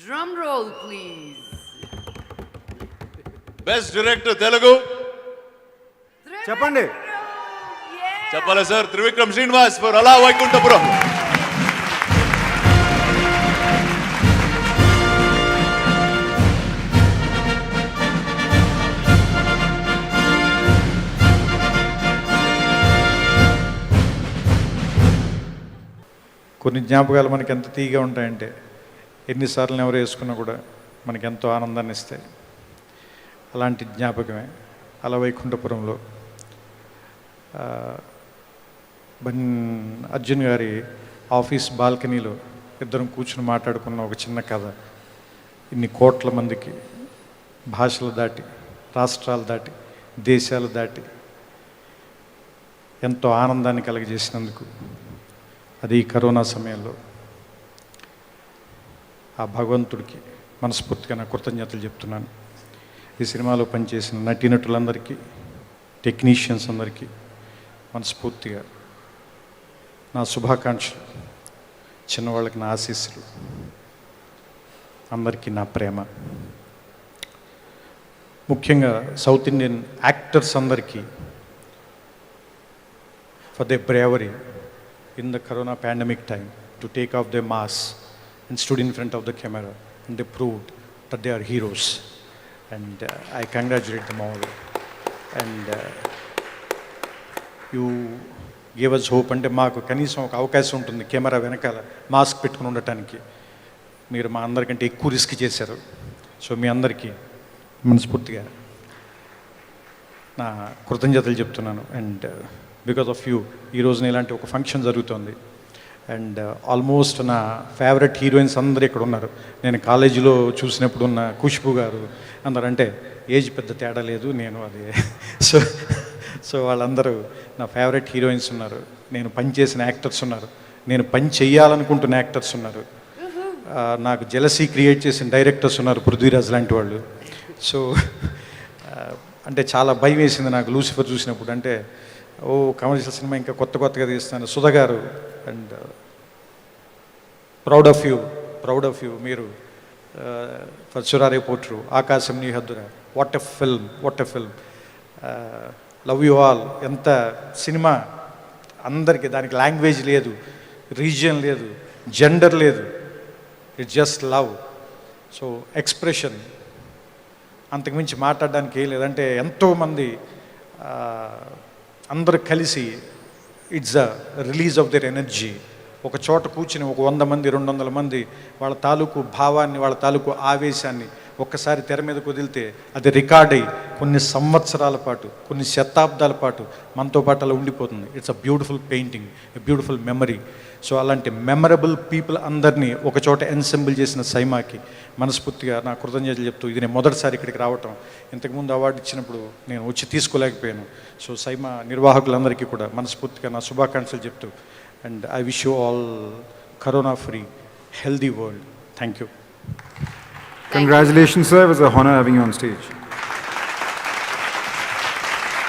Drum roll, please. Best director Telugu చెప్పండి. చెప్పాలి sir. Trivikram Srinivas for అలా వైకుంఠపురం. కొన్ని జ్ఞాపకాలు మనకి ఎంత తీగా ఉంటాయంటే ఎన్నిసార్లు ఎవరు వేసుకున్నా కూడా మనకి ఎంతో ఆనందాన్ని ఇస్తాయి. అలాంటి జ్ఞాపకమే అలా వైకుంఠపురంలో అర్జున్ గారి ఆఫీస్ బాల్కనీలో ఇద్దరం కూర్చుని మాట్లాడుకున్న ఒక చిన్న కథ. ఇన్ని కోట్ల మందికి భాషలు దాటి, రాష్ట్రాలు దాటి, దేశాలు దాటి ఎంతో ఆనందాన్ని కలుగజేసినందుకు అది ఈ కరోనా సమయంలో ఆ భగవంతుడికి మనస్ఫూర్తిగా నా కృతజ్ఞతలు చెప్తున్నాను. ఈ సినిమాలో పనిచేసిన నటీనటులందరికీ, టెక్నీషియన్స్ అందరికీ మనస్ఫూర్తిగా నా శుభాకాంక్షలు, చిన్నవాళ్ళకి నా ఆశీస్సులు, అందరికీ నా ప్రేమ. ముఖ్యంగా సౌత్ ఇండియన్ యాక్టర్స్ అందరికీ for they bravery in the corona pandemic time to take off their masks and stood in front of the camera, and they proved that they are heroes, and I congratulate them all. And you gave us hope. అంటే మాకు కనీసం ఒక అవకాశం ఉంటుంది camera వెనకాల mask పెట్టుకుని ఉండటానికి. మీరు మా అందరికంటే ఎక్కువ రిస్క్ చేశారు. సో మీ అందరికీ మనస్ఫూర్తిగా నా కృతజ్ఞతలు చెప్తున్నాను. అండ్ బికాస్ ఆఫ్ యూ ఈ రోజున ఇలాంటి ఒక ఫంక్షన్ జరుగుతుంది. అండ్ ఆల్మోస్ట్ నా ఫేవరెట్ హీరోయిన్స్ అందరూ ఇక్కడ ఉన్నారు. నేను కాలేజీలో చూసినప్పుడు ఉన్న ఖుష్బు గారు అందరంటే ఏజ్ పెద్ద తేడా లేదు, నేను అది సో వాళ్ళందరూ నా ఫేవరెట్ హీరోయిన్స్ ఉన్నారు. నేను పని చేసిన యాక్టర్స్ ఉన్నారు, నేను పని చెయ్యాలనుకుంటున్న యాక్టర్స్ ఉన్నారు, నాకు జెలసీ క్రియేట్ చేసిన డైరెక్టర్స్ ఉన్నారు, పృథ్వీరాజ్ లాంటి వాళ్ళు. సో అంటే చాలా భయం వేసింది నాకు లూసిఫర్ చూసినప్పుడు. అంటే కమర్షియల్ సినిమా ఇంకా కొత్తగా తీస్తున్నాను. సుధా గారు, అండ్ ప్రౌడ్ ఆఫ్ యూ మీరు for Soorarai Pottru, Aakaasam Nee Haddhura, what a film, love you all. ఎంత సినిమా అందరికీ, దానికి లాంగ్వేజ్ లేదు, రీజియన్ లేదు, జెండర్ లేదు, it's just love. So expression అంతకుమించి మాట్లాడడానికి ఏం లేదంటే ఎంతోమంది అందరూ కలిసి it's a release of their energy. ఒక చోట కూర్చుని ఒక 100 మంది 200 మంది వాళ్ళ తాలూకు భావాన్ని, వాళ్ళ తాలూకు ఆవేశాన్ని ఒక్కసారి తెర మీద కుదిలితే అది రికార్డ్ అయ్యి కొన్ని సంవత్సరాల పాటు, కొన్ని శతాబ్దాల పాటు మనతో పాటు అలా ఉండిపోతుంది. It's a beautiful painting, a beautiful memory. So అలాంటి మెమరబుల్ పీపుల్ అందరినీ ఒక చోట ఎన్సెంబుల్ చేసిన సైమాకి మనస్ఫూర్తిగా నా కృతజ్ఞతలు చెప్తూ, ఇది నేను మొదటిసారి ఇక్కడికి రావటం. ఇంతకుముందు అవార్డు ఇచ్చినప్పుడు నేను వచ్చి తీసుకోలేకపోయాను. సో సైమా నిర్వాహకులందరికీ కూడా మనస్ఫూర్తిగా నా శుభాకాంక్షలు చెప్తూ, and I wish you all corona free, healthy world. Thank you. Congratulations, sir. It was a honor having you on stage.